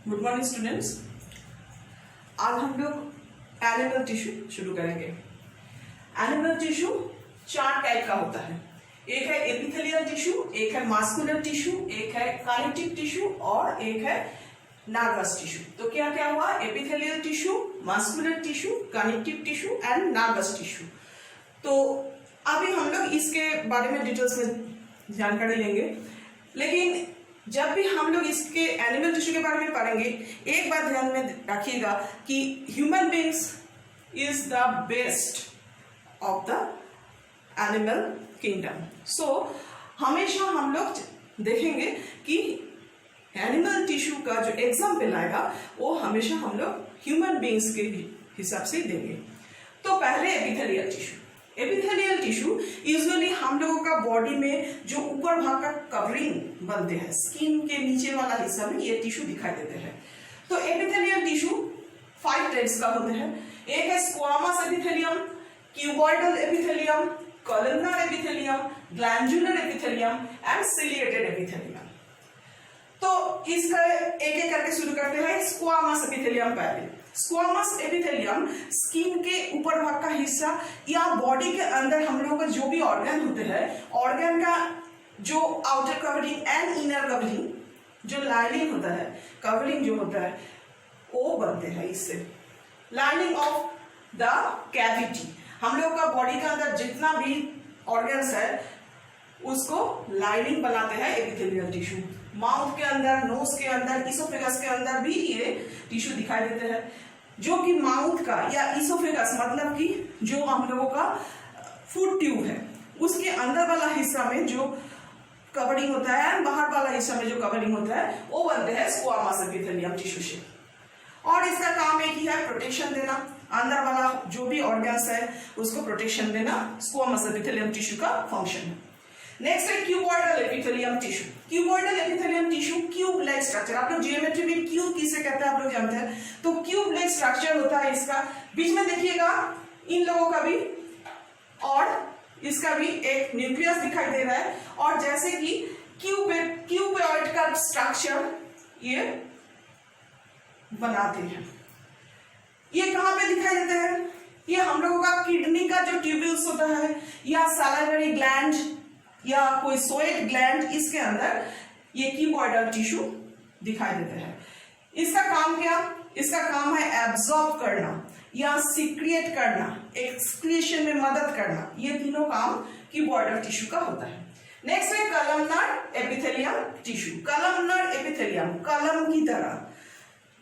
Good morning students. आज हम लोग एनिमल टिश्यू शुरू करेंगे। एनिमल टिश्यू 4 टाइप का होता है। एक है एपिथेलियल टिश्यू, एक है मास्कुलर टिश्यू, एक है कनेक्टिव टिश्यू और एक है नर्वस टिश्यू। तो क्या क्या हुआ? Epithelial tissue, muscular tissue, connective tissue and nervous tissue. तो अभी हम लोग इसके बारे में डिटेल्स में जानकारी लेंगे, लेकिन जब भी हम लोग इसके एनिमल टिश्यू के बारे में पढ़ेंगे, एक बात ध्यान में रखिएगा कि human beings is the best of the animal kingdom. So हमेशा हम लोग देखेंगे कि एनिमल टिश्यू का जो एग्जाम्पल आएगा वो हमेशा हम लोग ह्यूमन बीइंग्स के हिसाब से देंगे। तो पहले epithelial tissue. Epithelial tissue usually हम लोगों का बॉडी में जो ऊपर भाग का कवरिंग बनते हैं, स्किन के नीचे वाला हिस्सा में ये टिश्यू दिखाई देते हैं। तो एपिथेलियल टिश्यू 5 टाइप्स का होते हैं। एक है squamous epithelium, cuboidal epithelium, columnar epithelium, glandular epithelium and ciliated epithelium. तो इसका एक एक करके शुरू करते हैं। स्क्वामस एपिथेलियम पहले। स्क्वामस एपिथेलियम स्किन के ऊपर भाग का हिस्सा या बॉडी के अंदर हम लोगों का जो भी ऑर्गन होते हैं, ऑर्गन का जो outer covering and inner covering, जो लाइनिंग होता है, कवरिंग जो होता है, वो बनते हैं इससे। लाइनिंग ऑफ द कैविटी, हम लोगों का बॉडी के अंदर जितना भी ऑर्गन्स है उसको लाइनिंग बनाते हैं एपिथेलियल टिश्यू। माउथ के अंदर, नोज के अंदर, इसोफेगस के अंदर भी ये टिश्यू दिखाई देते हैं, जो कि माउथ का या इसोफेगस मतलब कि जो हम लोगों का फूड ट्यूब है उसके अंदर वाला हिस्सा में जो कवरिंग होता है, बाहर वाला हिस्सा में जो कवरिंग होता है, वो बनते हैं स्क्वामस एपिथेलियम टिश्यू से। और इसका काम एक ही है, प्रोटेक्शन देना। अंदर वाला जो भी ऑर्गन्स है उसको प्रोटेक्शन देना स्क्वामस एपिथेलियम टिश्यू का फंक्शन है। नेक्स्ट है cuboidal epithelium tissue. Cuboidal epithelium tissue cube like structure, आप लोग जियोमेट्री में क्यूब किसे कहते हैं आप लोग जानते हैं। तो क्यूब लाइक स्ट्रक्चर होता है इसका। बीच में देखिएगा इन लोगों का भी और इसका भी एक न्यूक्लियस दिखाई दे रहा है, और जैसे कि क्यूबॉइड का स्ट्रक्चर ये बनाते हैं। ये कहां पे दिखाई देते हैं? ये हम लोगों का किडनी का जो ट्यूब्यूल्स होता है या सैलिवरी ग्लैंड या कोई सोएट ग्लैंड, इसके अंदर ये क्यूबॉइडल टिश्यू दिखाई देते हैं। इसका काम क्या? इसका काम है एब्जॉर्ब करना या सीक्रिएट करना, एक्सक्रीशन में मदद करना। ये तीनों काम क्यूबॉइडल टिश्यू का होता है। नेक्स्ट है columnar epithelium tissue. Columnar epithelium कलम की तरह,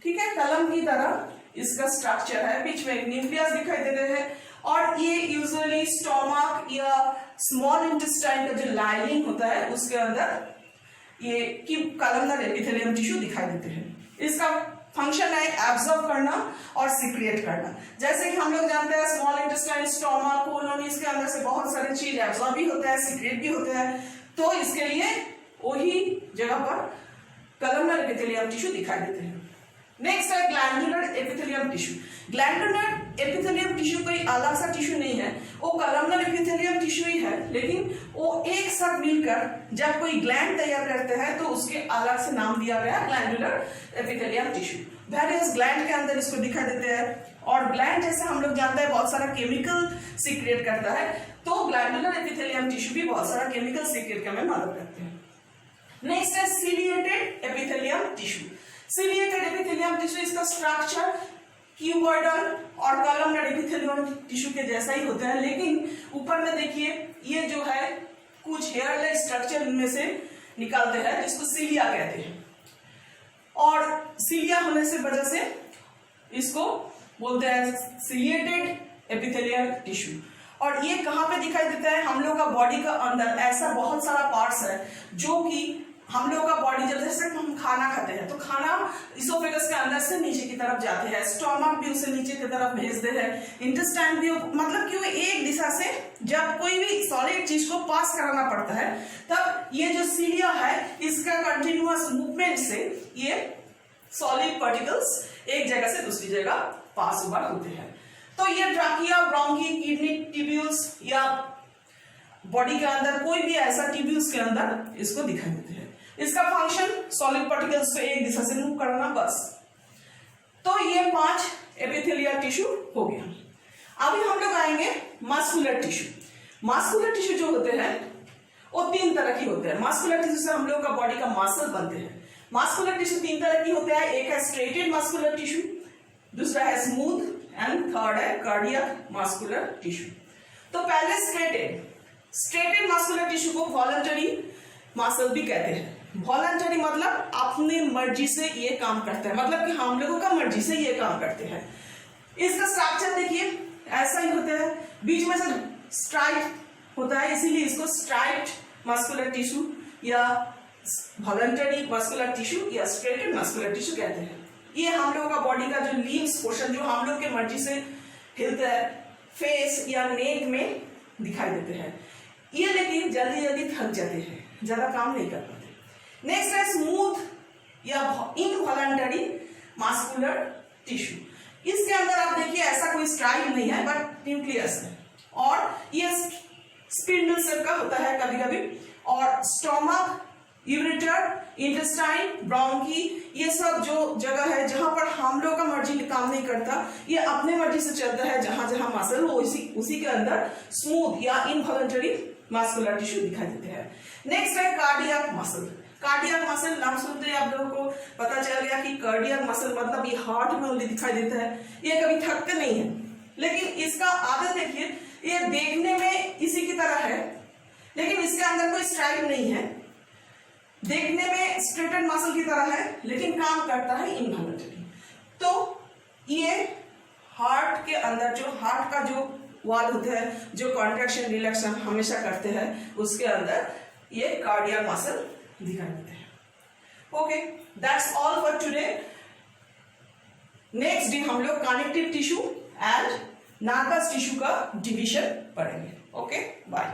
ठीक है, कलम की तरह इसका स्ट्रक्चर है। बीच में न्यूक्लियस दिखाई दे रहे हैं, और ये यूजुअली स्टोमक या स्मॉल इंटेस्टाइन का जो लाइनिंग होता है उसके अंदर ये कलमनर एपिथेलियम टिश्यू दिखाई देते हैं। इसका फंक्शन है एब्जॉर्ब करना और सीक्रिएट करना। जैसे कि हम लोग जानते हैं स्मॉल इंटेस्टाइन, स्टोमक, कोलोन, इसके अंदर से बहुत सारी चीज एब्जॉर्ब भी होता है, सीक्रेट भी होता है। तो इसके लिए वही जगह पर कलमनर एपिथेलियम टिश्यू दिखाई देते हैं। नेक्स्ट है glandular epithelium tissue. Glandular epithelium tissue कोई अलग सा टिश्यू नहीं है, वो कलमनर एपिथेलियम टिश्यू ही है, लेकिन वो एक साथ मिलकर जब कोई ग्लैंड तैयार करते हैं तो उसके अलग से नाम दिया गया glandular epithelium tissue. Various gland के अंदर इसको दिखाई देते हैं, और ग्लैंड जैसे हम लोग जानते हैं बहुत सारा केमिकल सीक्रेट करता है, तो ग्लैंडुलर एपिथेलियम टिश्यू भी बहुत सारा केमिकल सीक्रेट करने में मदद करते हैं। नेक्स्ट है ciliated epithelium tissue. Ciliated epithelium tissue, इसका स्ट्रक्चर क्यूबॉइडल और कलमनर एपिथेलियम टिश्यू के जैसा ही होता है, लेकिन ऊपर में देखिए ये जो है कुछ हेयर लाइक स्ट्रक्चर इनमें से निकालते हैं जिसको सिलिया कहते हैं, और सिलिया होने से वजह से इसको बोलते हैं सिलिएटेड एपिथेलियम टिश्यू। और ये कहां पे दिखाई देता है? हम लोग का बॉडी का अंदर ऐसा बहुत सारा पार्ट्स है जो कि हम लोग का बॉडी, जब जैसे हम खाना खाते हैं तो खाना इसोफेगस के अंदर से नीचे की तरफ जाते हैं, स्टोमक भी उसे नीचे की तरफ भेजते हैं, इंटेस्टाइन भी, मतलब कि वो एक दिशा से जब कोई भी सॉलिड चीज को पास कराना पड़ता है तब ये जो सीलिया है इसका कंटिन्यूअस मूवमेंट से ये सॉलिड पार्टिकल्स एक जगह से दूसरी जगह पास ओवर होते हैं। तो ये ट्रैकिया, ब्रोंकी, किडनी ट्यूब्यूल्स या बॉडी के अंदर कोई भी ऐसा ट्यूब्यूल्स के अंदर इसको दिखाई देते हैं। इसका फंक्शन सॉलिड पार्टिकल्स को एक दिशा से मूव करना, बस। तो ये 5 एपिथेलियल टिश्यू हो गया। अभी हम लोग आएंगे मस्कुलर टिश्यू। मस्कुलर टिश्यू जो होते हैं वो 3 तरह की होते हैं। मस्कुलर टिश्यू से हम लोग का बॉडी का मसल बनते हैं। मस्कुलर टिश्यू 3 तरह की होते हैं। एक है स्ट्रेटेड मस्कुलर टिश्यू, दूसरा है स्मूथ एंड थर्ड है कार्डियक मस्कुलर टिश्यू। तो पहले स्ट्रेटेड मस्कुलर टिश्यू को वॉलंटरी मसल भी कहते हैं। वॉलंटरी मतलब अपने मर्जी से ये काम करते हैं, मतलब कि हम लोगों का मर्जी से ये काम करते हैं। इसका स्ट्रक्चर देखिए ऐसा ही होता है, बीच में से स्ट्राइप होता है, इसीलिए इसको स्ट्राइप्ड मस्कुलर टिश्यू या वॉलंटरी मस्कुलर टिश्यू या स्ट्रेटेड मस्कुलर टिश्यू कहते हैं। ये हम लोगों का बॉडी का जो लिम्स पोर्शन जो हम लोग के मर्जी से हिलता है, फेस या नेक में दिखाई देते हैं। ये लेकिन जल्दी जल्दी थक जाते हैं, ज्यादा काम नहीं कर पाते। नेक्स्ट है स्मूथ या इनवॉलंटरी मस्कुलर टिश्यू। इसके अंदर आप देखिए ऐसा कोई स्ट्राइप नहीं है, बट न्यूक्लियस है और ये स्पिंडल शेप का होता है कभी कभी। और स्टोमक, यूरेटर, इंटेस्टाइन, ब्रोंकी, ये सब जो जगह है जहां पर हम लोग का मर्जी काम नहीं करता, ये अपने मर्जी से चलता है। जहां जहां मसल हो उसी के अंदर स्मूथ या इनवॉलंटरी मस्कुलर टिश्यू दिखाई देते हैं। नेक्स्ट है कार्डियक मसल। कार्डियक मसल नाम सुनते ही आप लोगों को पता चल गया कि कार्डियक मसल मतलब ये हार्ट में ओनली दिखाई देता है। ये कभी थकते नहीं है, लेकिन इसका आदत देखिए, ये देखने में इसी की तरह है, लेकिन इसके अंदर कोई स्ट्राइप नहीं है। देखने में स्ट्रेटेड मसल की तरह है, लेकिन काम करता है इनवॉलंटरी। तो ये हार्ट के अंदर जो हार्ट का जो वॉल होता है, जो कॉन्ट्रैक्शन रिलैक्शन हमेशा करते हैं, उसके अंदर ये कार्डियक मसल दिखाई देते हैं। Okay, that's all for today. Next day हम लोग connective tissue and nervous tissue का डिवीजन पढ़ेंगे। Okay, bye.